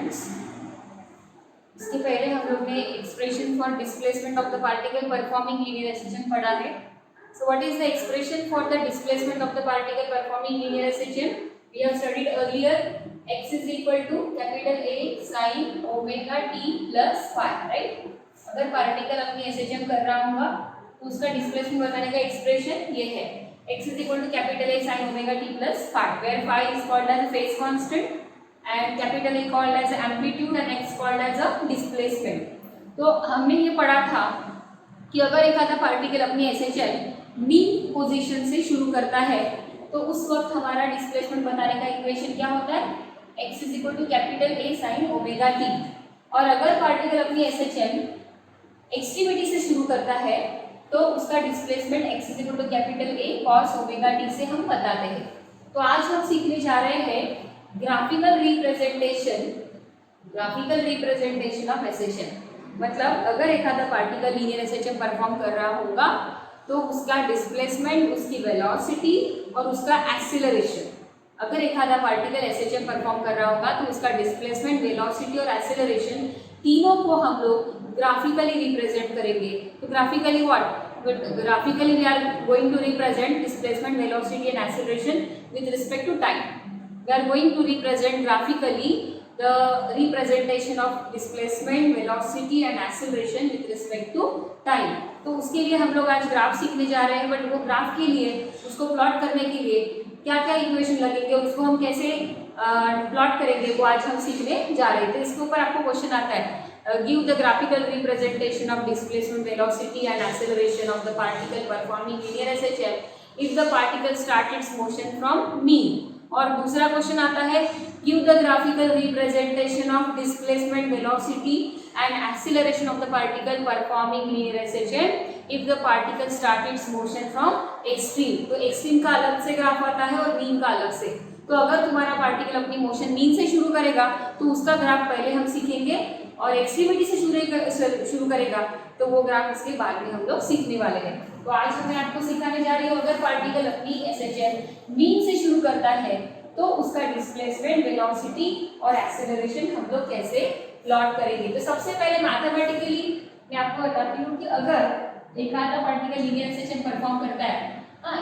Students, इसके पहले हम लोग ने expression for displacement of the particle performing linear SHM पढ़ा है. So what is the expression for the displacement of the particle performing linear SHM? We have studied earlier. X is equal to capital A sin omega t plus phi, right? अगर particle अपनी SHM कर रहा होगा तो उसका displacement बताने का expression ये है. X is equal to capital A sin omega t plus phi, where phi is called as phase constant and capital A called as amplitude and x called as a displacement. तो हमने ये पढ़ा था कि अगर एक आधा पार्टिकल अपनी SHM मीन पोजीशन से शुरू करता है तो उस वक्त हमारा डिस्प्लेसमेंट बताने का इक्वेशन क्या होता है, x is equal to capital A sin omega t. और अगर पार्टिकल अपनी SHM एक्सट्रीमिटी से शुरू करता है तो उसका displacement x is equal to capital A cos omega t से हम बताते हैं. तो आज हम सीखने जा रहे हैं ग्राफिकल रिप्रेजेंटेशन ऑफ SHM. मतलब अगर एक आधा पार्टिकल लीनियर SHM परफॉर्म कर रहा होगा तो उसका डिस्प्लेसमेंट, उसकी वेलोसिटी और उसका एक्सीलरेशन, अगर एक आधा पार्टिकल SHM परफॉर्म कर रहा होगा तो उसका डिस्प्लेसमेंट, वेलोसिटी और एक्सीलरेशन तीनों को हम लोग ग्राफिकली रिप्रेजेंट करेंगे. तो graphically what? Graphically we are going to represent displacement, velocity and acceleration with respect to time. We are going to represent graphically the representation of displacement, velocity and acceleration with respect to time. तो उसके लिए हम लोग आज graph सीखने जा रहे हैं. बट वो ग्राफ के लिए, उसको प्लॉट करने के लिए क्या क्या इक्वेशन लगेंगे, उसको हम कैसे प्लॉट करेंगे, वो आज हम सीखने जा रहे थे. इसके ऊपर आपको क्वेश्चन आता है, give the graphical representation of displacement, velocity and acceleration of the particle performing linear SHM if the particle start it's motion from mean. और दूसरा क्वेश्चन आता है, give the graphical representation of displacement, velocity and acceleration of the particle performing linear SHM if the particle start it's motion from extreme. तो extreme का अलग से graph आता है और मीन का अलग से. तो अगर तुम्हारा पार्टिकल अपनी मोशन मीन से शुरू करेगा तो उसका ग्राफ पहले हम सीखेंगे, और एक्सट्रीमिटी से शुरू करेगा तो वो ग्राफ इसके बाद में हम लोग सीखने वाले हैं. तो आज मैं आपको सिखाने जा रही हूँ, अगर पार्टिकल अपनी SHM मीन से शुरू करता है तो उसका डिस्प्लेसमेंट, वेलोसिटी और एक्सेलरेशन हम लोग कैसे प्लॉट करेंगे. तो सबसे पहले मैथमेटिकली मैं आपको बताती हूँ कि अगर एक आधा पार्टिकल लीनियर SHM परफॉर्म करता है,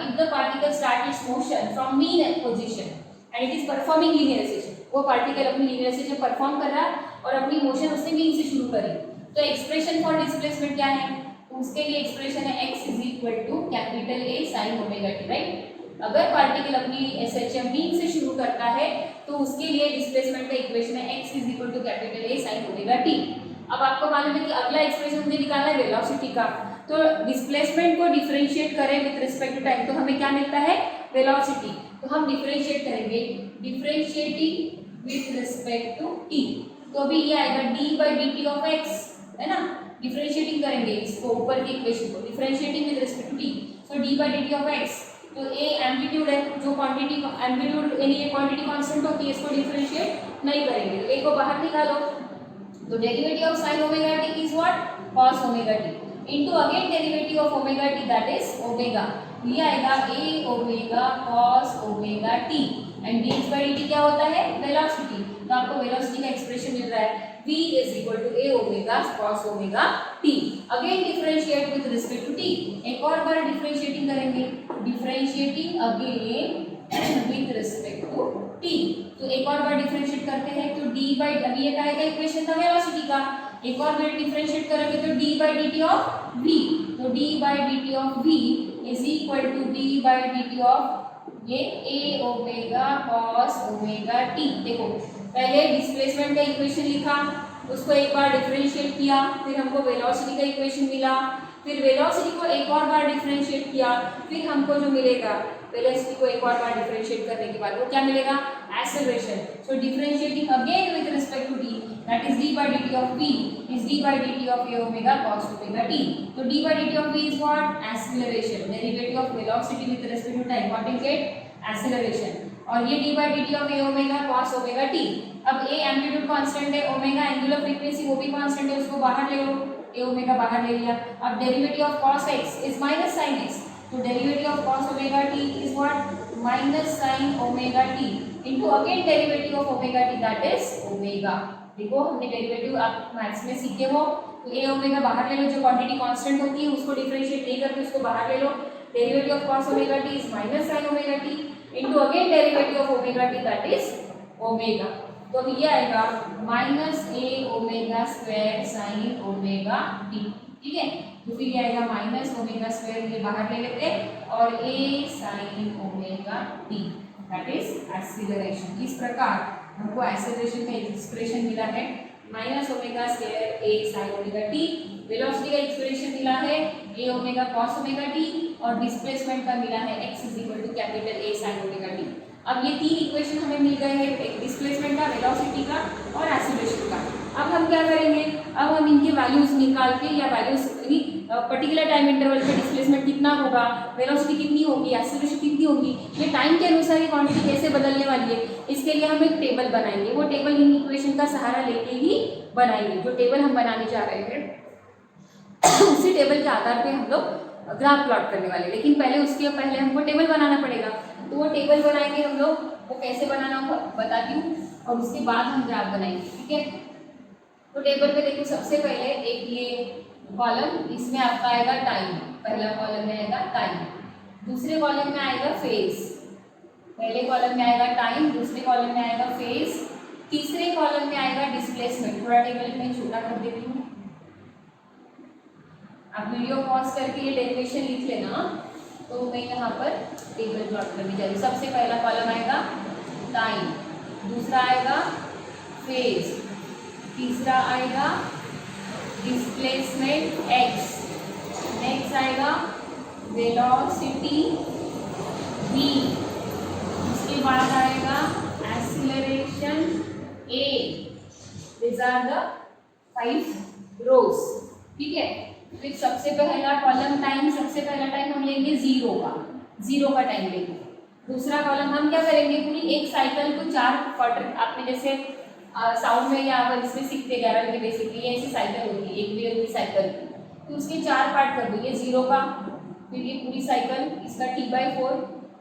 if the particle start it's motion from mean position and it is performing linear SHM, वो पार्टिकल अपनी लीनियर SHM परफॉर्म कर रहा है और अपनी मोशन उसने मीन से शुरू करी. तो एक्सप्रेशन फॉर डिस्प्लेसमेंट क्या है, उसके लिए एक्सप्रेशन है x is equal to capital A sin omega t, right. अगर पार्टिकल अपनी SHM मीन से शुरू करता है तो उसके लिए डिस्प्लेसमेंट का इक्वेशन है x is equal to capital A sin omega t. अब आपको मालूम है कि अगला एक्सप्रेशन मुझे निकालना है वेलोसिटी का. तो डिस्प्लेसमेंट को डिफरेंशिएट करें विद रिस्पेक्ट टू टाइम तो हमें क्या मिलता है, वेलोसिटी. तो हम डिफरेंशिएट करेंगे, differentiating with respect to t. तो अभी ये आएगा d/dt ऑफ x, है ना. डिफरेंशिएटिंग करेंगे इसको, ऊपर की इक्वेशन को differentiating with respect to t. So d/dt of x, तो a एम्पलीट्यूड है, जो क्वांटिटी एम्पलीट्यूड यानी ये क्वांटिटी कांस्टेंट होती है, इसको डिफरेंशिएट नहीं करेंगे. तो a को बाहर निकालो, तो derivative of sin omega t is what, cos omega t into again derivative of omega t that is omega. ये आएगा a omega cos omega t and dx/dt क्या होता है, वेलोसिटी. तो आपको वेलोसिटी का एक्सप्रेशन मिल रहा है v is equal to a omega cos omega t. Again differentiate with respect to t. एक और बार डिफरेंशिएटिंग करेंगे, differentiating again with respect to t. तो एक और बार डिफरेंशिएट करते हैं तो अभी ये क्या आएगा, इक्वेशन था वेलोसिटी का. एक और बार डिफरेंशिएट करेंगे तो d/dt ऑफ v. तो d/dt of v is equal to d/dt of ये a omega cos omega t. देखो पहले डिस्प्लेसमेंट का इक्वेशन लिखा, उसको एक बार डिफरेंशिएट किया, फिर हमको वेलोसिटी का इक्वेशन मिला, फिर वेलोसिटी को एक और बार डिफरेंशिएट किया, फिर हमको जो मिलेगा वेलोसिटी को एक और बार डिफरेंशिएट करने के बाद वो क्या मिलेगा, acceleration. So differentiating again with respect to t that is d/dt of v is d/dt of a omega cos omega t. तो d/dt of v is what, acceleration. Derivative of velocity with respect to time, what is it, acceleration. और ये d/dt of a omega cos omega t. अब a amplitude constant है, omega angular frequency वो भी constant है, उसको बाहर ले लो, a ओमेगा बाहर ले लिया. अब derivative of cos x is minus sin x. तो derivative of cos omega t is what, minus sin omega t into again derivative of omega t that is omega. देखो हमने डेरिवेटिव आप maths में सीखे हो, तो ए ओमेगा बाहर ले लो, जो क्वांटिटी कांस्टेंट होती है उसको डिफरेंशिएट नहीं करके उसको बाहर ले लो। Derivative of cos omega t is minus sin omega t into again derivative of omega t that is omega. तो अब ये आएगा minus A omega square sine omega t, ठीक है। तो फिर ये आएगा माइनस ओमेगा स्क्वायर, ये बाहर ले लेते हैं, और A sine omega t that is acceleration. इस प्रकार हमको एक्सेलरेशन का एक्सप्रेशन मिला है minus omega square A sine omega t, velocity का एक्सप्रेशन मिला है A omega cos omega t, और डिस्प्लेसमेंट का मिला है x is equal to capital A sine omega t. अब ये तीन इक्वेशन हमें मिल गए हैं, एक डिस्प्लेसमेंट का, वेलोसिटी का और एक्सीलरेशन का। अब हम क्या करेंगे, अब हम इनके वैल्यूज निकाल के, या वैल्यूज पर्टिकुलर टाइम इंटरवल पे डिस्प्लेसमेंट कितना होगा, वेलोसिटी कितनी होगी, एक्सीलरेशन कितनी होगी, ये टाइम के अनुसार ये क्वांटिटी कैसे बदलने वाली है, इसके लिए हम एक टेबल बनाएंगे। वो टेबल इन इक्वेशन का सहारा लेके ही बनाएंगे। जो टेबल हम बनाने जा रहे हैं उसी टेबल के आधार पे हम लोग ग्राफ प्लॉट करने वाले, लेकिन उसके पहले हमको टेबल बनाना पड़ेगा। तो वो टेबल बनाएंगे हम लोग, वो कैसे बनाना होगा बताती हूँ, और उसके बाद हम ग्राफ बनाएंगे, ठीक है। तो टेबल पे देखो, सबसे पहले एक ये कॉलम, इसमें आपका आएगा टाइम, पहला कॉलम में आएगा टाइम, दूसरे कॉलम में आएगा फेज, पहले कॉलम में आएगा टाइम, दूसरे कॉलम में आएगा फेज, तीसरे कॉलम में आएगा डिस्प्लेसमेंट। थोड़ा टेबल में छोटा कर देती हूँ, आप वीडियो पॉज करके ये डेरिवेशन लिख लेना। तो मैं यहाँ पर टेबल प्लॉट करने जा रही हूँ। सबसे पहला कॉलम आएगा टाइम, दूसरा आएगा फेज, तीसरा आएगा डिस्प्लेसमेंट x, नेक्स्ट आएगा वेलोसिटी v, उसके बाद आएगा acceleration a। This are the 5 rows, ठीक है। फिर सबसे पहला कॉलम टाइम, सबसे पहला टाइम हम लेंगे 0 का टाइम लेंगे। दूसरा कॉलम हम क्या करेंगे, पूरी एक साइकिल को 4 क्वार्टर, आपने जैसे साउंड में या इसमें सीखते 11वीं में बेसिकली ऐसी साइकिल होती है, एक वेव की साइकिल, तो उसके 4 पार्ट कर दो। ये 0 का, फिर ये पूरी साइकिल, इसका t/4,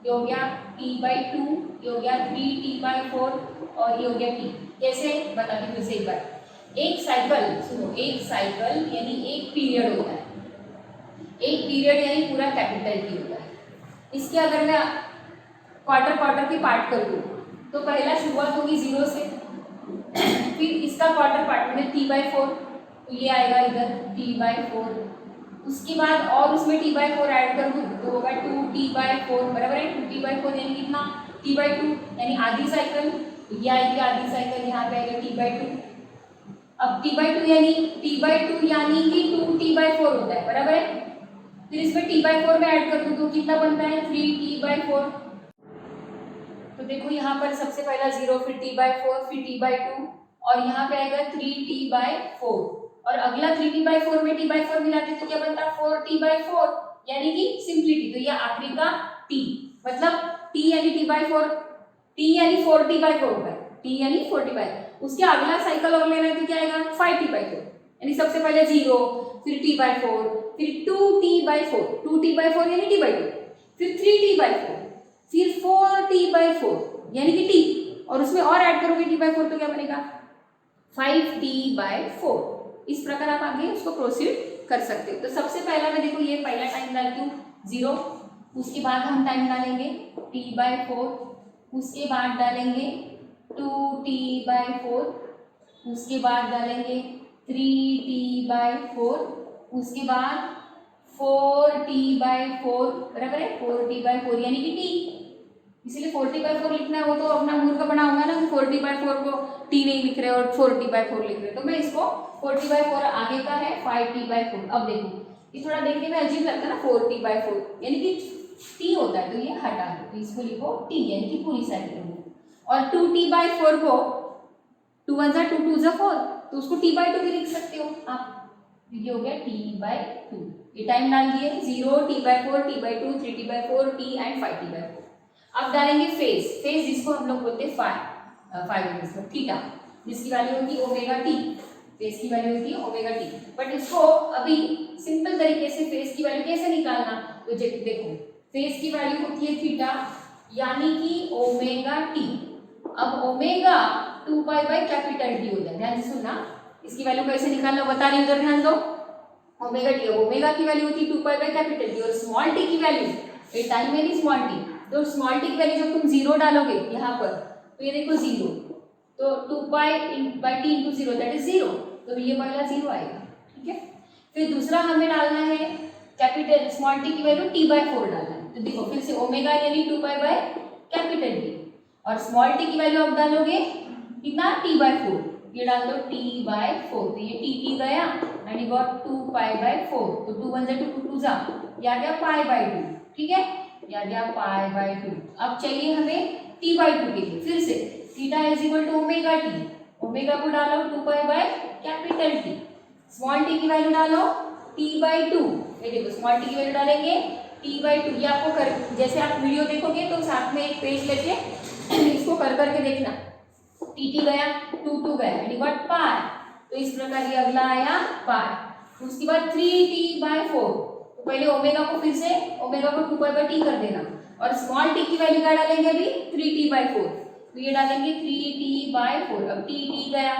ये हो गया t/2, ये हो गया 3t/4, और ये हो गया t। कैसे बताती हूँ फिर से एक बार। एक साइकिल, सुनो, एक साइकिल यानी एक पीरियड होता है, एक पीरियड यानी पूरा कैपिटल T होता है। इसके अगर मैं क्वार्टर के पार्ट कर दूँ, तो पहला शुरुआत होगी 0 से, फिर इसका क्वार्टर पार्ट में t/4, तो ये आएगा इधर t/4, उसके बाद और उसमें t/4 ऐड कर दूँ तो होगा 2t/4, बराबर है। 2t/4 यानी कितना, t/2 यानी आधी साइकिल, ये आएगी आधी साइकिल, यहाँ पे आएगा t/2। अब t/2 यानी कि 2t/4 होता है, बराबर है। फिर इसमें t/4 में ऐड कर दूँ तो कितना बनता है, 3t/4। तो देखो यहाँ पर सबसे पहला 0, फिर t/4, फिर t/2, और यहाँ पे आएगा 3t/4, और अगला 3t/4 में t/4 मिलाते तो क्या बनता है, 4t/4, यानी कि सिंपलिटी। तो ये आखिरी का t, मतलब t यानी t/4, t यानी 4t/4 होता है, t यानी 4t/4। उसके अगला साइकिल और लेना है तो क्या आएगा, 5t/4, यानी सबसे पहले 0, फिर t/4, फिर 2t/4, 2t/4 यानी t/2, फिर 3t/4, फिर 4t/4 यानी कि t, और उसमें और ऐड करोगे t/4 तो क्या बनेगा, 5t/4। इस प्रकार आप आगे उसको प्रोसीड कर सकते हो। तो सबसे पहला मैं देखो ये पहला टाइम डालती हूँ 0, उसके बाद हम टाइम डालेंगे t/4, उसके बाद डालेंगे 2t/4, उसके बाद डालेंगे 3t/4, उसके बाद 4t/4, बराबर है, 4t/4 यानी कि t, इसलिए 4t/4 लिखना है। वो तो अपना मूर्ख बना होगा ना, 4t/4 को t नहीं लिख रहे और 4t/4 लिख रहे, तो मैं इसको 4t/4 आगे का है 5t/4। अब देखो ये थोड़ा देखने में अजीब लगता है ना, 4t/4 यानी कि t होता है, तो ये हटा दो, तो इसको लिखो t यानी कि पूरी साइकिल। और 2t/4 को 2 1 2 2 4, तो उसको t/2 भी लिख सकते हो आप, ये हो गया t/2। ये टाइम डाल दिए 0, t/4, t/2, 3t/4, t and 5t/4। अब डालेंगे फेज, फेज जिसको हम लोग बोलते हैं फाइव थीटा, जिसकी वैल्यू होगी ओमेगा टी, फेज की वैल्यू होती है ओमेगा टी। बट इसको अभी सिंपल तरीके से फेज की वैल्यू कैसे निकालना, तो देखो फेज की वैल्यू होती है थीटा, यानी कि ओमेगा टी, अब omega 2 pi by capital T होता है। ध्यान से सुनना, इसकी वैल्यू कैसे निकालना बता रही हूँ, उधर ध्यान दो। ओमेगा टी, ओमेगा की वैल्यू होती है 2 पाई बाय कैपिटल टी और स्मॉल टी की वैल्यू ए टाइम में स्मॉल टी, तो स्मॉल टी की वैल्यू जब तुम जीरो डालोगे यहाँ पर तो ये देखो जीरो, तो 2 pi bye T into zero that is zero, तो ये पहला जीरो आएगा। ठीक है, फिर दूसरा हमें डालना है कैपिटल स्मॉल टी की वैल्यू टी बाय 4 डालना है। तो देखो फिर से ओमेगा यानी 2 पाई बाय कैपिटल टी और स्मॉल टी की वैल्यू आप डालोगे कितना टी बाय 4, ये डाल दो टी बाय 4, तो ये टी गया and you got 2 pi bye 4, तो 2 1 जा 2 2 जा, ये आ गया पाई बाय 2। ठीक है, ये आ गया पाई बाय 2। अब चाहिए हमें टी बाय 2 के लिए, फिर से theta is equal to omega t, omega को डालो 2 pi by capital T, small t की वैल्यू डालो टी बाय 2, ये देखो स्मॉल टी की वैल्यू डालेंगे टी बाय 2। ये आपको कर, जैसे आप वीडियो देखोगे तो साथ में एक पेज लेके इसको कर करके देखना, टी गया 2 गया यानी व्हाट पाई, तो इस प्रकार ये अगला आया पाई। उसके बाद 3t/4, तो पहले ओमेगा को फिर से ओमेगा को 2 पाई बाय टी कर देना और स्मॉल टी की वैल्यू क्या डालेंगे अभी 3t/4, तो ये डालेंगे 3t/4। अब टी गया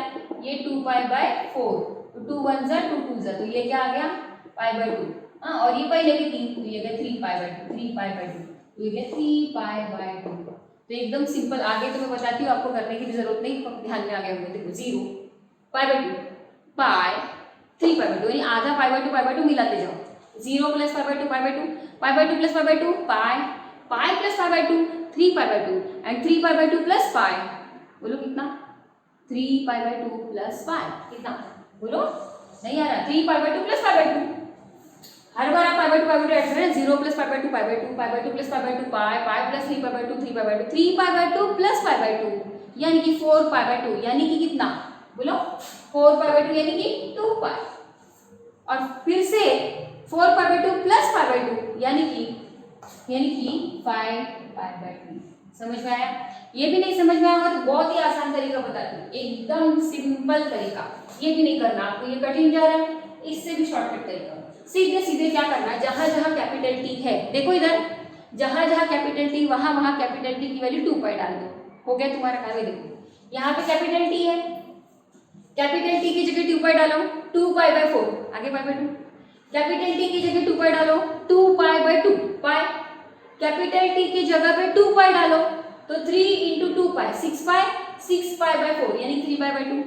ये 2 पाई बाय 4, तो 2 1 जा 2 2 जा, तो ये क्या आ गया पाई बाय 2। हाँ, और ये पहले भी 3, तो ये गया 3 पाई बाय 2, 3 पाई बाय 2, तो ये गया 3 पाई बाय 2। तो एकदम सिंपल, आगे तो मैं बताती हूँ, आपको करने की भी जरूरत नहीं, ध्यान में आ गया होगा। देखो 0 पाई बाय 2 पाई 3 पाई बाय 2, यानी आधा पाई बाय 2 मिलाते जाओ, 0 plus pi by 2 pi by 2, pi by 2 plus pi by 2 pi, pi plus pi by 2 3 pi by 2 and 3 pi by 2 plus pi, बोलो कितना 3 पाई बाय 2 प्लस पाई, कितना बोलो नहीं आ रहा, 3 pi by 2 plus pi by 2, हर बार आप पाई by 2 add करें, 0 plus pi by 2 pi by 2 pi by 2 plus pi by 2 pi, pi plus 3 pi by 2 3 pi by 2 3 pi by 2 plus pi by 2, यानी कि 4 पाई by 2, यानी कि कितना बोलो 4 पाई बाय 2 यानी कि 2 पाई, और फिर से 4 पाई बाय 2 प्लस पाई बाय 2 यानी कि 5 पाई बाय 2। समझ में आया? ये भी नहीं समझ में आया तो बहुत ही आसान तरीका बताती हूँ, एकदम सिंपल तरीका, ये भी नहीं करना आपको, ये कठिन जा रहा है, इससे भी शॉर्टकट तरीका। सीधे सीधे क्या करना है, जहां जहां कैपिटल टी है, देखो इधर जहां जहां कैपिटल टी वहां वहां कैपिटल टी की वैल्यू 2 पाई डाल दो, हो गया तुम्हारा काम। देखो यहाँ पे कैपिटल टी है, कैपिटल टी की जगह 2 पाई डालो 2 पाई बाय 4, आगे पाई बाय 2, कैपिटल टी की जगह 2 पाई डालो 2 pi by 2 pi, capital T की जगह पे 2 पाई डालो तो 3 इंटू 2 पाई 6 पाई बाय 4 यानी 3 पाई बाय 2,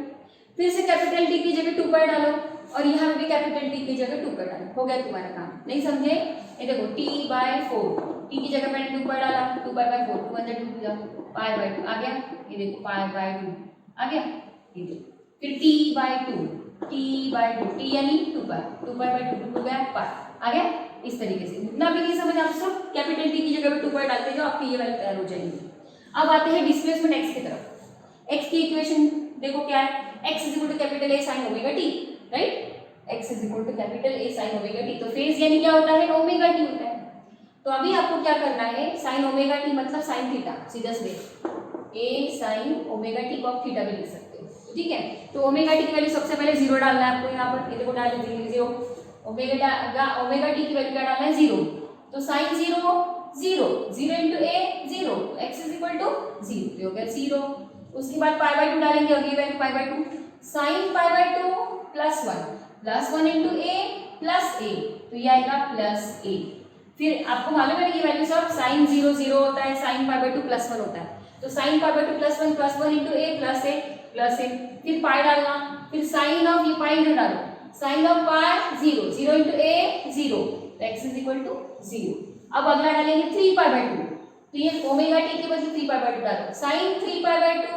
फिर से कैपिटल टी की जगह 2 पाई डालो और यहाँ पे भी कैपिटल टी की जगह 2 पाई डालो, हो गया तुम्हारा काम। नहीं समझे? ये देखो t/4, टी की जगह मैंने 2 पाई डाला 2 पाई बाय 4, 2 1 2 जा पाई बाय 2 आ गया, ये देखो पाई बाय 2 आ गया, ये देखो फिर t/2 टी यानी 2 पाई बाय 2 गया पाई आ गया। इस तरीके से इतना भी नहीं समझ, आप सब कैपिटल टी की जगह पे 2 पाई डालते जाओ, आपकी ये वैल्यू तैयार हो जाएगी। अब आते हैं डिस्प्लेसमेंट x की तरफ। x की इक्वेशन देखो क्या है, x is equal to capital A sin omega t, right, x is equal to capital A sin omega t, तो फेज यानी क्या होता है ओमेगा t होता है। तो अभी आपको क्या करना है, sin ओमेगा t मतलब sin थीटा, सीधा सीधे A sin ओमेगा t को आप थीटा भी लिख सकते हो, ठीक है। तो ओमेगा t की वैल्यू सबसे पहले 0 डालना है आपको, यहाँ पर ये देखो डाल दीजिए 0, ओमेगा t की वैल्यू क्या डालना है 0, तो sin 0 0 0 into a 0, x is equal to 0, तो हो गया 0। उसके बाद पाई बाय 2 डालेंगे, अगली value pi by 2, sin pi by 2 plus 1 into a plus a, तो ये आएगा प्लस a। फिर आपको मालूम है कि ये वैल्यू सब sin 0 0 होता है, sin पाई बाय 2 प्लस 1 होता है, तो sin pi by 2 plus 1 into a plus a, फिर पाई डालना, फिर साइन ऑफ ये पाई इधर डालो, sine of pi 0 0 into a 0, तो x इज इक्वल टू 0। अब अगला डालेंगे 3 पाई बाय 2, तो ये ओमेगा टी के बदले 3 पाई बाय 2 डालो, sine 3 pi by 2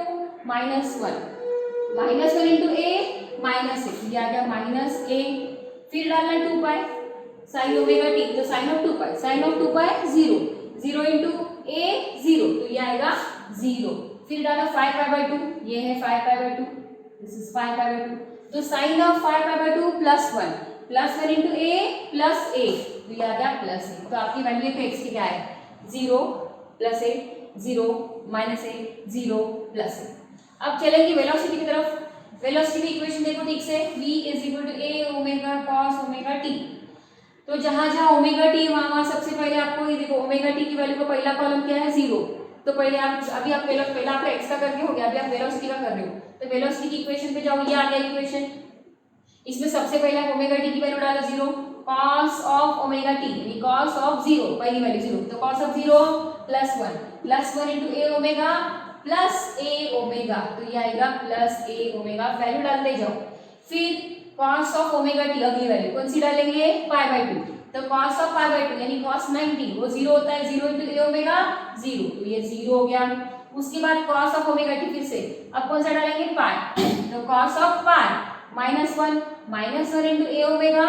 -1 into a minus a, ये आ गया माइनस a, फिर डालना 2 पाई साइन ओमेगा टी, तो sine of 2 pi 0 0 into a 0, तो ये आएगा 0, फिर डालो 5 पाई बाय 2, ये है 5 pi by 2, this is 5 pi by 2, तो sine of 5 pi by 2 plus 1 into a plus a, तो ये आ गया प्लस a। तो आपकी वैल्यू पे x की क्या है 0 plus a 0 minus a 0 plus a। अब चलेंगे वेलोसिटी की तरफ। वेलोसिटी की इक्वेशन देखो ठीक से, v is equal to a omega cos omega t, तो जहां जहां ओमेगा t वहां वहां सबसे पहले आपको ये देखो ओमेगा t की वैल्यू का पहला कॉलम क्या है 0, तो पहले आप अभी आप पहला आपका एक्स का करके हो गया, अभी आप वेलोसिटी का कर रहे हो, तो वेलोसिटी की इक्वेशन पे जाओ, ये आ गया इक्वेशन। इसमें सबसे पहले आप ओमेगा टी की वैल्यू डालो 0, cos ऑफ ओमेगा टी यानी cos ऑफ 0 पहली वैल्यू 0, तो cos of 0 +1 into a omega plus a omega, तो ये आएगा प्लस a ओमेगा, वैल्यू डालते जाओ। फिर cos ऑफ ओमेगा टी अगली वैल्यू कौन सी डालेंगे, π/2, तो cos ऑफ π/2 यानी cos 90 वो 0 होता है, 0 इनटू a ओमेगा 0, तो ये 0 हो गया। उसके बाद cos ऑफ ओमेगा टी फिर से अब कौन सा डालेंगे, पाई, तो cos of pi -1 into a omega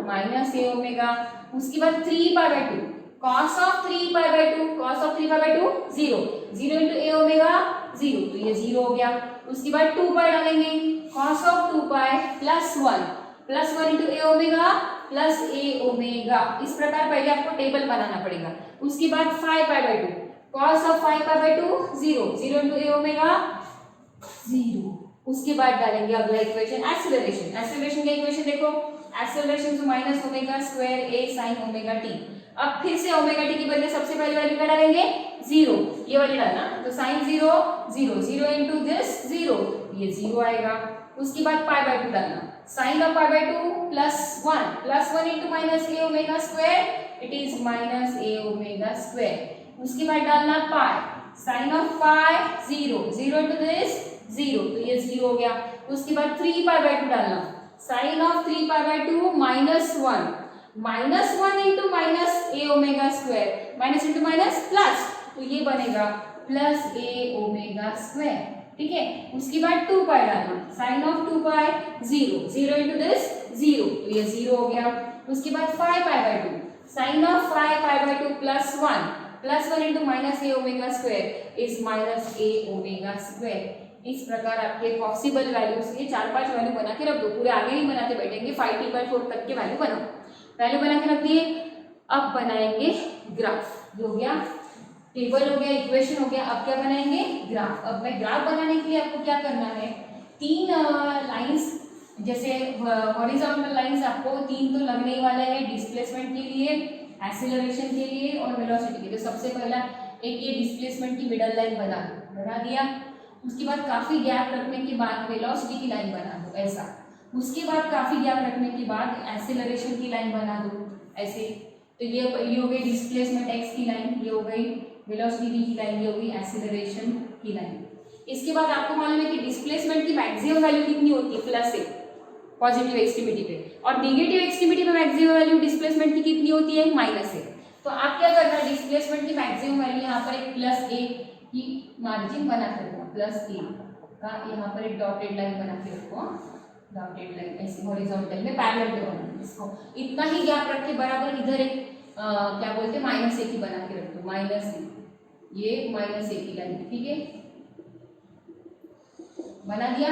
minus a omega. उसके बाद 3π/2 cos of 3π/2 0 into a omega 0, तो ये 0 हो गया। उसके बाद 2π डालेंगे, cos of 2π +1 into a omega plus a omega. इस प्रकार पहले आपको टेबल बनाना पड़ेगा। उसके बाद 5π/2 cos of 5π/2 0 into a omega 0। उसके बाद डालेंगे अगला इक्वेशन एक्सेलरेशन का इक्वेशन देखो, एक्सेलरेशन तो -ओमेगा² a sin ओमेगा t। अब फिर से ओमेगा t के बदले सबसे पहले वैल्यू क्या डालेंगे, 0, ये वाली डालना, तो sin 0 इनटू दिस 0, ये 0 आएगा। उसके बाद π/2 डालना, sin of π/2 +1 into -a omega square, it is -a omega square. उसके बाद डालना pi, sin of pi 0 into this 0, तो ये 0 हो गया। उसके बाद 3π/2 डालना, sin of 3π/2 -1 into -a omega square, minus into minus plus, तो ये बनेगा +a ओमेगा स्क्वायर, ठीक है। उसके बाद 2π डालना, sin ऑफ 2π 0 इनटू दिस 0, तो ये 0 हो गया। उसके बाद 5π/2 sin of 5π/2 +1 into -a omega square is -a omega square. इस प्रकार आपके पॉसिबल वैल्यूज के 4-5 वैल्यू बना के रख दो, पूरे आगे नहीं बनाते बैठेंगे, 5t/4 तक के वैल्यू बनाओ, वैल्यू बना के रख दिए। अब बनाएंगे ग्राफ, हो गया टेबल, हो गया इक्वेशन, हो गया। अब क्या बनाएंगे, ग्राफ। अब मैं ग्राफ बनाने के लिए आपको क्या करना है, 3 लाइंस, जैसे हॉरिजॉन्टल लाइंस आपको 3 तो लगने ही वाला है, डिस्प्लेसमेंट के लिए, एक्सीलरेशन के लिए और वेलोसिटी के लिए। तो सबसे पहला एक ये डिस्प्लेसमेंट की मिडल लाइन बना दिया। उसके बाद काफी गैप रखने के बाद वेलोसिटी की लाइन बना दो, ऐसा। उसके बाद काफी गैप रखने के बाद एक्सीलरेशन की लाइन बना दो, ऐसे। तो ये हो गई डिस्प्लेसमेंट x की लाइन, ये हो गई वेलोसिटी की लाइन, ये हो गई एक्सीलरेशन की लाइन। इसके बाद आपको मालूम है कि डिस्प्लेसमेंट की मैक्सिमम वैल्यू कितनी होती है, +1 पॉजिटिव एक्सट्रीमिटी पे, और नेगेटिव एक्सट्रीमिटी पे मैक्सिमम वैल्यू डिस्प्लेसमेंट की कितनी होती है, -1। तो आप क्या करना है, डिस्प्लेसमेंट की मैक्सिमम वैल्यू यहाँ पर एक +a की मार्जिन बना के रखो, +a का यहाँ पर एक डॉटेड लाइन बना के रखो, डॉटेड लाइन ऐसे हॉरिजॉन्टल में पैरेलल पे बनाना इसको। इतना ही गैप रख के बराबर इधर एक क्या बोलते हैं -a की बना के रख दो, -a, ये -a की लाइन, ठीक है, बना दिया।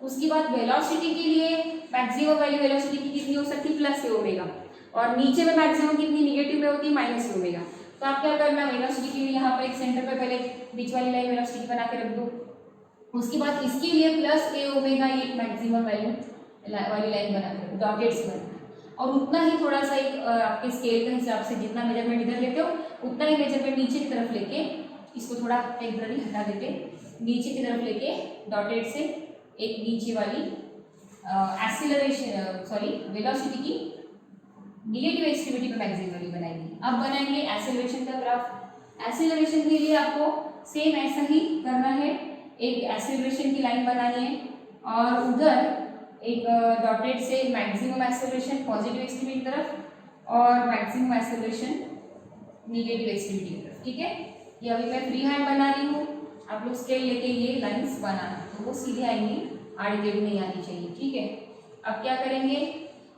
उसके बाद वेलोसिटी के लिए मैक्सिमम वैल्यू वेलोसिटी की कितनी हो सकती है, +a ओमेगा, और नीचे में मैक्सिमम कितनी नेगेटिव में होती है, -a ओमेगा। तो आप क्या करना, वेलोसिटी के लिए यहाँ पर एक सेंटर पे पहले बीच वाली लाइन वेलोसिटी बना के रख दो। उसके बाद इसके लिए +a ओमेगा ये एक मैक्सिमम वैल्यू वाली लाइन बना के रखो, डॉटेड से बनाना। और उतना ही थोड़ा सा एक आपके स्केल के हिसाब से जितना मेजरमेंट इधर लेते हो उतना ही मेजरमेंट नीचे की तरफ लेके, इसको थोड़ा टेम्पररी हटा देते, नीचे की तरफ लेके डॉटेड से एक नीचे वाली वेलोसिटी की नेगेटिव एक्सट्रीमिटी पे मैक्सिमम वैल्यू बनाएंगे। अब बनाएंगे एक्सेलरेशन का ग्राफ। एक्सेलरेशन के लिए आपको सेम ऐसा ही करना है, एक एक्सेलरेशन की लाइन बनानी है और उधर एक डॉटेड से मैक्सिमम एक्सेलरेशन पॉजिटिव एक्सट्रीमिटी की तरफ और मैक्सिमम एक्सेलरेशन नेगेटिव एक्सट्रीमिटी की तरफ, ठीक है। ये अभी मैं फ्री हैंड बना रही हूँ, आप लोग स्केल लेके ये लाइंस बनाना, तो वो सीधे आएंगी, आड़ी टेढ़ी नहीं आनी चाहिए, ठीक है। अब क्या करेंगे,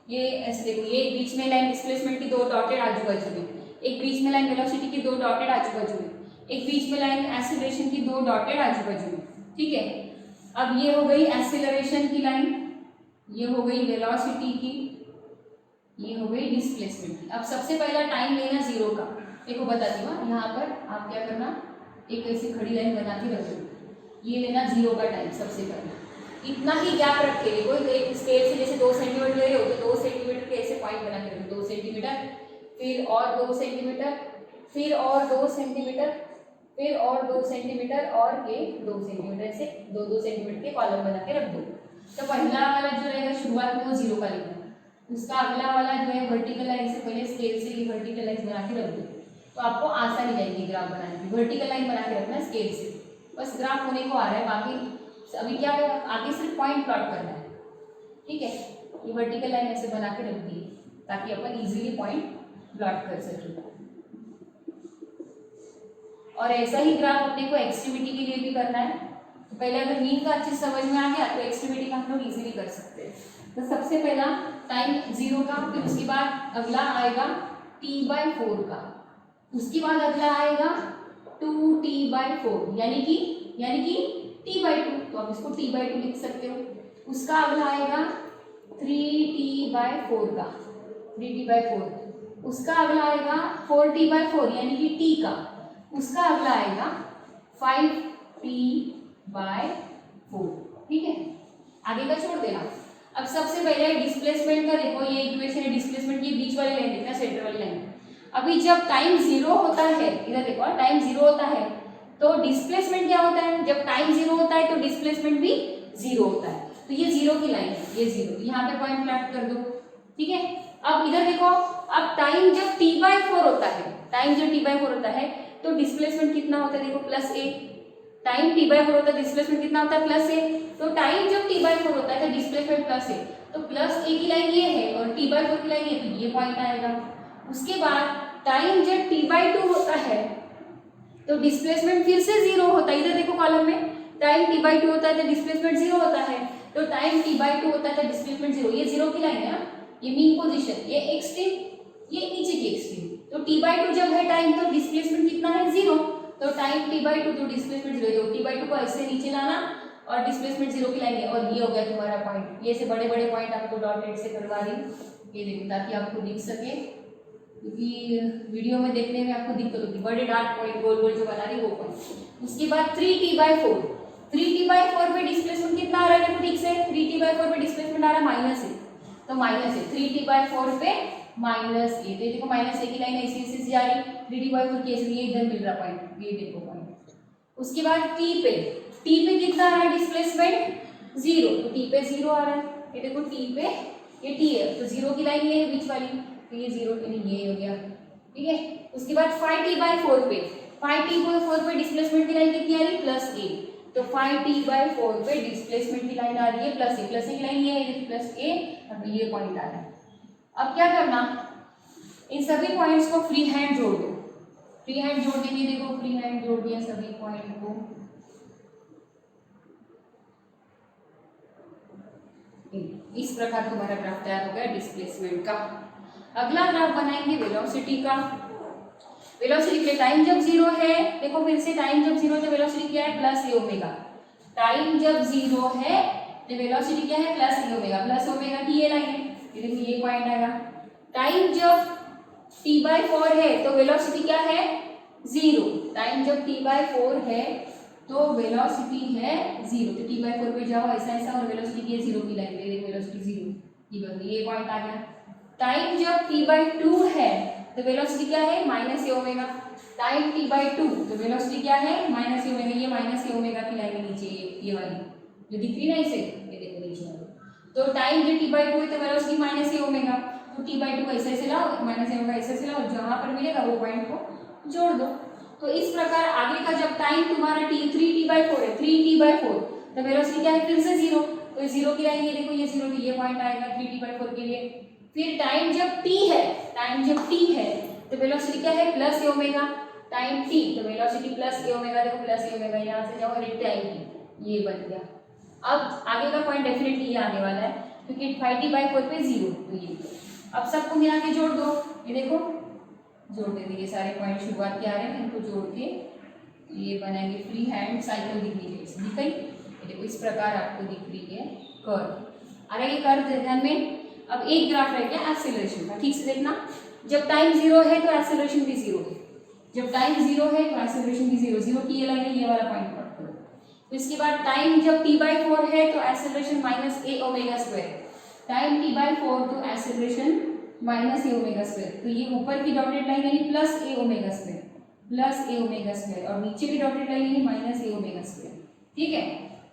ये ऐसे देखो, ये बीच में लाइन डिस्प्लेसमेंट की 2 डॉटेड आजू बाजू में, एक बीच में लाइन वेलोसिटी की 2 डॉटेड आजू बाजू में, एक बीच में लाइन एक्सीलरेशन की 2 डॉटेड आजू बाजू में, ठीक है। अब ये हो गई एक्सीलरेशन की लाइन, ये हो गई वेलोसिटी की, ये हो गई डिस्प्लेसमेंट की। अब सबसे पहला टाइम लेना 0 का, देखो बताती हूँ, यहाँ पर आप क्या करना, एक ऐसी खड़ी लाइन बना के रख दो, ये लेना 0 का टाइम सबसे पहले। इतना ही गैप रखे, देखो एक स्केल से जैसे 2 सेंटीमीटर ले रहे हो तो 2 सेंटीमीटर के ऐसे पॉइंट बना के रखो, 2 सेंटीमीटर, फिर और 2 सेंटीमीटर, फिर और 2 सेंटीमीटर, फिर और 2 सेंटीमीटर और ये 2 सेंटीमीटर से 2-2 सेंटीमीटर के कॉलम बना के रख दो। तो पहला वाला जो रहेगा शुरुआत में वो 0 का लिखना, उसका अगला वाला जो है वर्टिकल लाइन से पहले स्केल से ये वर्टिकल लाइन बना के रख दो, तो आपको आसानी जाएगी ग्राफ बनाने की। वर्टिकल लाइन बना के रखना स्केल से, बस ग्राफ होने को आ रहा है, बाकी अभी क्या है आगे सिर्फ पॉइंट प्लॉट करना है, ठीक है। ये वर्टिकल लाइन ऐसे बना के रख दी ताकि अपन इजीली पॉइंट प्लॉट कर सकें। और ऐसा ही ग्राफ अपने को एक्सट्रीमिटी के लिए भी करना है। तो पहले अगर मीन का अच्छे समझ में आ गया तो एक्सट्रीमिटी का हम लोग इजीली कर सकते हैं। तो सबसे पहला टाइम 0 का, फिर उसके बाद अगला आएगा t/4 का, उसके बाद अगला आएगा 2t/4 यानी कि t/2, तो आप इसको t/2 लिख सकते हो। उसका अगला आएगा 3t/4 का, 3t/4। उसका अगला आएगा 4t/4 यानी कि t का। उसका अगला आएगा 5t/4, ठीक है। आगे का छोड़ देना। अब सबसे पहले डिस्प्लेसमेंट का देखो, ये इक्वेशन है डिस्प्लेसमेंट की, बीच वाली लाइन देखना, सेंटर वाली लाइन। अभी जब टाइम 0 होता है, इधर देखो टाइम 0 होता है तो डिस्प्लेसमेंट क्या होता है, जब टाइम 0 होता है तो डिस्प्लेसमेंट भी 0 होता है। तो ये 0 की लाइन है, ये 0, यहाँ पे पॉइंट प्लॉट कर दो, ठीक है। अब इधर देखो, अब टाइम जब t/4 होता है, टाइम जब t/4 होता है तो डिस्प्लेसमेंट कितना होता है, देखो +a। टाइम t/4 होता है, डिस्प्लेसमेंट कितना होता है +a। तो टाइम जब t/4 होता है तो डिस्प्लेसमेंट +a, तो +a की लाइन ये है और t/4 की लाइन ये, तो ये पॉइंट आएगा। उसके बाद टाइम जब t/2 होता है तो डिस्प्लेसमेंट फिर से 0 होता है। इधर देखो कॉलम में टाइम t/2 होता है तो डिस्प्लेसमेंट 0 होता है, तो टाइम t/2 होता है तो डिस्प्लेसमेंट 0, ये 0 की लाइन है ना, ये मीन पोजीशन, ये एक्सट्रीम, ये नीचे की एक्सट्रीम। तो t/2 जब है टाइम तो डिस्प्लेसमेंट कितना है 0, तो टाइम t/2 तो डिस्प्लेसमेंट 0, तो t/2 को ऐसे नीचे लाना और डिस्प्लेसमेंट 0 की लाइन है, और ये हो गया तुम्हारा पॉइंट। ये से बड़े बड़े पॉइंट आपको डॉटेड से करवा रही हूँ, ये देखो ताकि आपको दिख सके, क्योंकि वीडियो में देखने में आपको दिक्कत होती है, बड़े डार्क पॉइंट गोल गोल जो बना रही वो पॉइंट। उसके बाद 3t/4, 3t/4 पे डिस्प्लेसमेंट कितना आ रहा है, देखो ठीक से 3t/4 पे डिस्प्लेसमेंट आ रहा है -a, तो -a 3t/4 पे -a, तो देखो -a की लाइन ऐसे ऐसे जा रही, 3t/4 की ऐसे, ये इधर मिल रहा पॉइंट, ये देखो पॉइंट। उसके बाद t पे कितना आ रहा है डिस्प्लेसमेंट 0, तो t पे 0 आ रहा है, ये देखो t पे ये t है, तो 0 की लाइन ये है बीच वाली, तो ये 0 ये हो गया, ठीक है। उसके बाद 5t/4 पे, 5t/4 पे डिस्प्लेसमेंट की लाइन कितनी आ रही है +a, तो 5t/4 पे डिस्प्लेसमेंट की लाइन आ रही है +a की लाइन ये है +a, और ये पॉइंट आ रहा है। अब क्या करना, इन सभी पॉइंट्स को फ्री हैंड जोड़ दो, फ्री हैंड जोड़ देंगे, देखो फ्री हैंड जोड़ दिया सभी पॉइंट को, इस प्रकार तुम्हारा ग्राफ तैयार हो गया डिस्प्लेसमेंट का। अगला ग्राफ बनाएंगे वेलोसिटी का। वेलोसिटी के टाइम जब 0 है, देखो फिर से टाइम जब 0 है तो वेलोसिटी क्या है +a। टाइम जब 0 है तो वेलोसिटी क्या है +a की ये लाइन है, ये देखो ये पॉइंट आएगा। टाइम जब t/4 है तो वेलोसिटी क्या है 0, टाइम जब t/4 है तो वेलोसिटी है 0, तो t/4 पे जाओ ऐसा ऐसा और वेलोसिटी की 0 की लाइन, देखो वेलोसिटी 0, ये पॉइंट आ गया। टाइम जब t/2 है तो वेलोसिटी क्या है -a। टाइम t/2 तो वेलोसिटी क्या है -a, ये -a की लाइन है नीचे, ये वाली जो दिख रही है ना इसे, ये देखो नीचे वाली। तो टाइम जब t/2 है तो वेलोसिटी -a, तो t/2 को ऐसे ऐसे लाओ, -a ऐसे ऐसे लाओ, जहां पर मिलेगा वो पॉइंट को जोड़ दो। तो इस प्रकार आगे का जब टाइम तुम्हारा 3t/4 है, 3t/4 तो वेलोसिटी क्या है फिर से 0, तो 0 की लाइन ये देखो, ये 0 की ये पॉइंट आएगा 3t/4 के लिए। फिर टाइम जब t है, टाइम जब t है तो वेलोसिटी क्या है +a, टाइम t तो वेलोसिटी +a, देखो +a, यहाँ से जाओ रेट टाइम ये बन गया। अब आगे का पॉइंट डेफिनेटली ये आने वाला है क्योंकि 5t/4 पे 0, तो ये अब सबको मिला के जोड़ दो, ये देखो जोड़ दे दिए सारे पॉइंट शुरुआत के आ रहे हैं, इनको जोड़ के ये बनाएंगे फ्री हैंड साइकिल दिख रही है, दिख गई, देखो इस प्रकार आपको दिख रही है कर्व। आ रहा है ये कर्व ध्यान में। अब एक ग्राफ रह गया एक्सेलरेशन का, ठीक से देखना, जब टाइम 0 है तो एक्सेलरेशन भी 0 है, जब टाइम 0 है तो एक्सेलरेशन भी 0, 0 की ये लाइन है, ये वाला पॉइंट प्लॉट करो। तो इसके बाद टाइम जब t/4 है तो एक्सेलरेशन -a⍵², टाइम t/4 तो एक्सेलरेशन -a⍵², तो ये ऊपर की डॉटेड लाइन यानी +a⍵², प्लस ए ओमेगा स्क्वायर, और नीचे भी डॉटेड लाइन है माइनस ए ओमेगा स्क्वायर। ठीक है,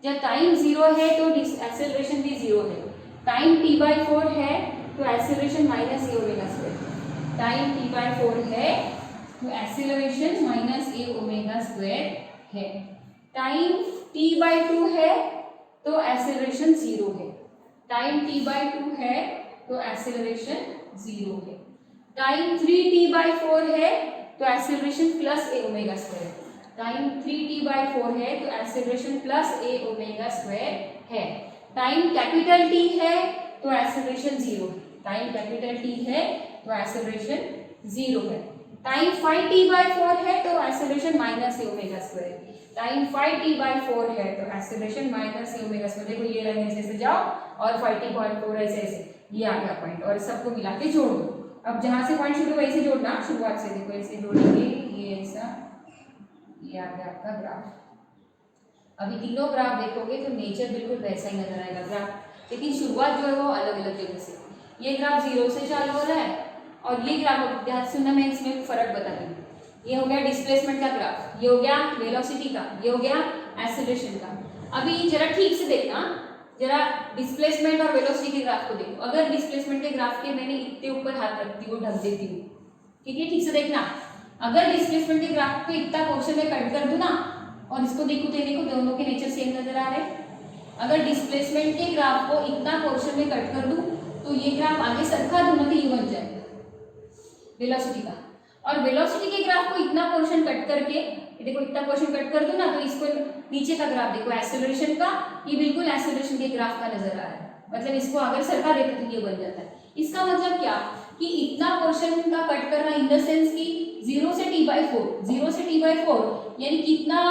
जब टाइम 0 है तो एक्सेलरेशन भी 0 है। टाइम t/4 है तो acceleration minus A omega square. Time t/4 है तो acceleration minus A omega square है। टाइम t/2 है तो एक्सेलरेशन 0 है। टाइम t/2 है तो एक्सेलरेशन 0 है। टाइम 3t/4 है तो एक्सेलरेशन प्लस ए ओमेगा स्क्वायर। टाइम 3t/4 है तो एक्सेलरेशन प्लस ए ओमेगा स्क्वायर है। टाइम कैपिटल टी है तो एक्सेलरेशन 0 है। टाइम कैपिटल टी है तो एक्सेलरेशन 0 है। टाइम 5t/4 है तो acceleration minus A omega square. Time 5t/4 है तो acceleration minus A omega square. देखो ये लाइन ऐसे ऐसे जाओ और 5t/4 ऐसे ऐसे, ये आ गया पॉइंट, और सबको मिला के जोड़ दो। अब जहां से पॉइंट शुरू वैसे जोड़ना, शुरुआत से देखो ऐसे जोड़ेंगे, ये ऐसा, ये आ गया आपका ग्राफ। अभी तीनों ग्राफ देखोगे तो नेचर बिल्कुल वैसा ही नजर आएगा ग्राफ, लेकिन शुरुआत जो है वो अलग अलग जगह से। ये ग्राफ 0 से चालू हो रहा है, और ये ग्राफ ध्यान सुनना, मैं इसमें फर्क बता रही हूँ। ये हो गया डिस्प्लेसमेंट का ग्राफ, ये हो गया वेलोसिटी का, ये हो गया एक्सेलरेशन का। अभी जरा ठीक से देखना, जरा डिस्प्लेसमेंट और वेलोसिटी के ग्राफ को देखो। अगर डिस्प्लेसमेंट के ग्राफ के मैंने इतने ऊपर हाथ रखती हूँ, ढक देती हूँ, ठीक है, ठीक से देखना। अगर डिस्प्लेसमेंट के ग्राफ को इतना पोर्शन में कट कर दूं ना, और इसको देखो तो देखो दोनों के नेचर सेम नजर आ रहे हैं। अगर डिस्प्लेसमेंट के ग्राफ को इतना पोर्शन में कट कर दूं तो ये ग्राफ आगे सरका दूं ना तो ये बन जाए वेलोसिटी का। और वेलोसिटी के ग्राफ को इतना पोर्शन कट करके, देखो इतना पोर्शन कट कर दो ना तो इसको नीचे का ग्राफ देखो एक्सेलरेशन का, ये बिल्कुल एक्सेलरेशन के ग्राफ का नजर आ रहा है। मतलब इसको अगर सरका देते तो ये बन जाता है। इसका मतलब क्या कि इतना पोर्शन का कट करना इन द सेंस कि 0 से t/4, 0 से t/4 यानी कितना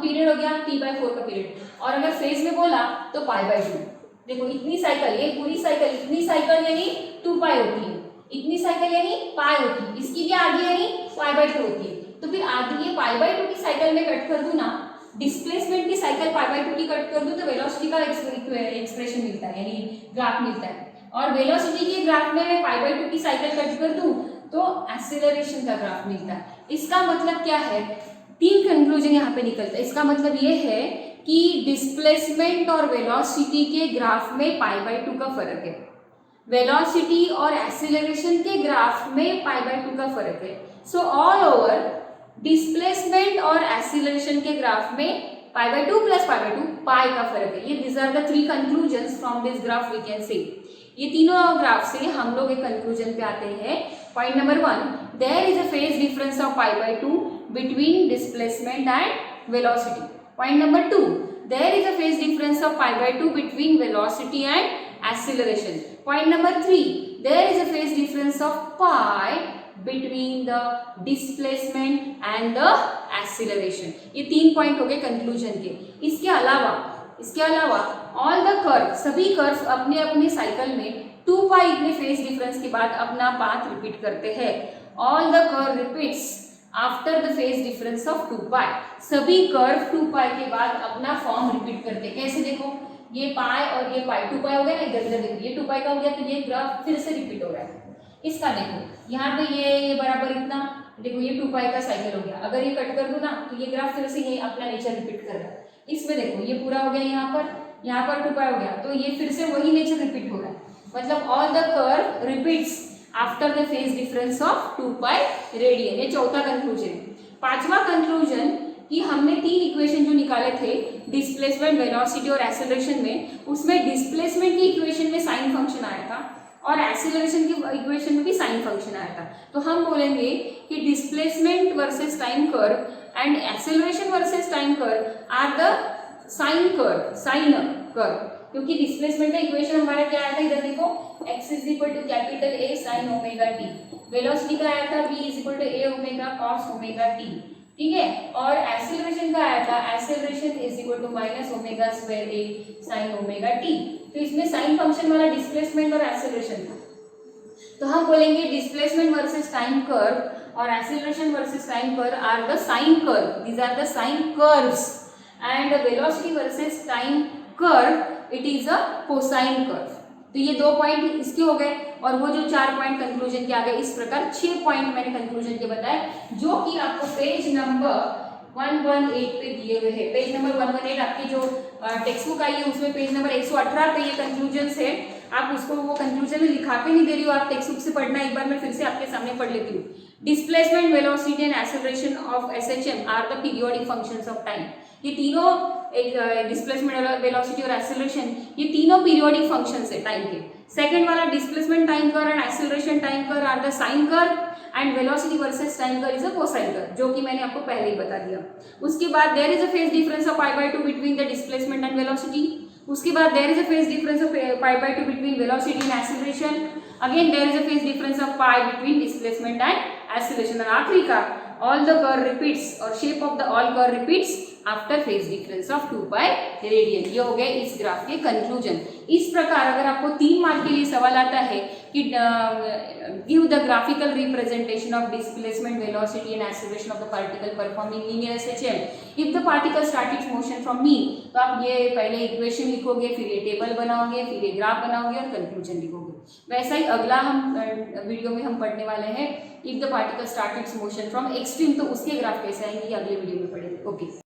पीरियड हो गया, t/4 का पीरियड। और अगर फेज में बोला तो π/2। देखो इतनी साइकिल, ये पूरी साइकिल, इतनी साइकिल यानी 2π होती है, इतनी साइकिल यानी पाई होती है, इसकी भी आधी यानी π/2 होती है। तो फिर आधी ये π/2 की साइकिल में कट कर दूं ना, डिस्प्लेसमेंट की साइकिल π/2 की कट कर दूं तो वेलोसिटी का एक्सप्रेशन मिलता है, यानी ग्राफ मिलता है। और वेलोसिटी के ग्राफ में मैं π/2 की साइकिल कट कर दूं तो एक्सेलरेशन का ग्राफ मिलता है। इसका मतलब क्या है, 3 कंक्लूजन यहाँ पे निकलता है। इसका मतलब ये है कि डिस्प्लेसमेंट और वेलोसिटी के ग्राफ में π/2 का फर्क है, वेलोसिटी और एक्सीलरेशन के ग्राफ में π/2 का फर्क है। सो ऑल ओवर डिस्प्लेसमेंट और एक्सीलरेशन के ग्राफ में π/2 प्लस π/2 पाई का फर्क है। ये this are the 3 conclusions from this graph we can say. ये तीनों ग्राफ से हम लोग एक कंक्लूजन पे आते हैं। Point number 1, there is a phase difference of π/2 between displacement and velocity. Point number 2, there is a phase difference of π/2 between velocity and acceleration. Point number 3, there is a phase difference of pi between the displacement and the acceleration. ये 3 point हो गए conclusion के। इसके अलावा all the curve, सभी curve अपने अपने cycle में 2π इतने फेज डिफरेंस के बाद अपना पाथ रिपीट करते हैं। All the curve repeats after the phase difference of 2π। सभी कर्व 2π के बाद अपना फॉर्म रिपीट करते हैं। कैसे देखो, ये पाई और ये पाई, 2π हो गया ना, इधर इधर देखो ये 2π का हो गया तो ये ग्राफ फिर से रिपीट हो रहा है। इसका देखो यहाँ पे ये बराबर इतना, देखो ये 2π का साइकिल हो गया। अगर ये कट कर दूं ना तो ये ग्राफ फिर से ये अपना नेचर रिपीट कर रहा है। इसमें देखो ये पूरा हो गया, यहाँ पर 2π हो गया तो ये फिर से वही नेचर रिपीट हो रहा है। मतलब all the curve repeats after the phase difference of 2π radian. ये चौथा कंक्लूजन। 5वां कंक्लूजन कि हमने 3 इक्वेशन जो निकाले थे डिस्प्लेसमेंट, वेलोसिटी और एक्सेलरेशन में, उसमें डिस्प्लेसमेंट की इक्वेशन में साइन फंक्शन आया था और एक्सेलरेशन की इक्वेशन में भी साइन फंक्शन आया था। तो हम बोलेंगे कि displacement versus time curve and acceleration versus time curve are the sine curve, क्योंकि डिस्प्लेसमेंट का इक्वेशन हमारा क्या आया था, इधर देखो x is equal to capital A sine omega t, velocity का आया था v is equal to A omega cos omega t, ठीक है। और एक्सेलरेशन का आया था acceleration is equal to minus omega square A sine omega t। तो इसमें साइन फंक्शन वाला डिस्प्लेसमेंट और एक्सेलरेशन था। तो हम बोलेंगे डिस्प्लेसमेंट वर्सेस टाइम कर्व और acceleration versus time curve are the sine curve, these are the sine curves, and velocity versus time curve it is a cosine curve. तो ये 2 point इसके हो गए और वो जो 4 पॉइंट कंक्लूजन के आ गए। इस प्रकार 6 पॉइंट मैंने कंक्लूजन के बताए जो कि आपको पेज नंबर 118 पे दिए हुए हैं। पेज नंबर 118 आपकी जो टेक्स्ट बुक आई है उसमें पेज नंबर 118 पे ये कंक्लूजन्स है। आप उसको वो कंक्लूजन में लिखा के नहीं दे रही हो, आप टेक्स्ट बुक से पढ़ना। एक बार मैं फिर से आपके सामने पढ़ लेती हूँ। Displacement, velocity and acceleration of SHM are the periodic functions of time. ये तीनों, एक डिस्प्लेसमेंट, वेलोसिटी और एक्सेलरेशन, ये तीनों पीरियोडिक फंक्शंस है टाइम के। सेकंड वाला displacement time curve and acceleration time curve are the sine curve and velocity versus time curve is a cosine curve, जो कि मैंने आपको पहले ही बता दिया। उसके बाद there is a phase difference of π/2 between the displacement and velocity. उसके बाद there is a phase difference of π/2 between velocity and acceleration. Again there is a phase difference of π between displacement and acceleration. और आखिरी का all the curve repeats और shape of the all curve repeats after phase difference of 2 pi radian। ये हो गए इस graph के conclusion. इस प्रकार अगर आपको 3 मार्क के लिए सवाल आता है कि give the graphical representation of displacement, velocity and acceleration of the particle performing linear SHM if the particle start it's motion from mean, तो आप ये पहले इक्वेशन लिखोगे, फिर ये टेबल बनाओगे, फिर ये ग्राफ बनाओगे और कंक्लूजन लिखोगे। वैसा ही अगला हम वीडियो में हम पढ़ने वाले हैं if the particle start it's motion from extreme, तो उसके ग्राफ कैसे आएंगे ये अगले वीडियो में पढ़ेंगे। ओके।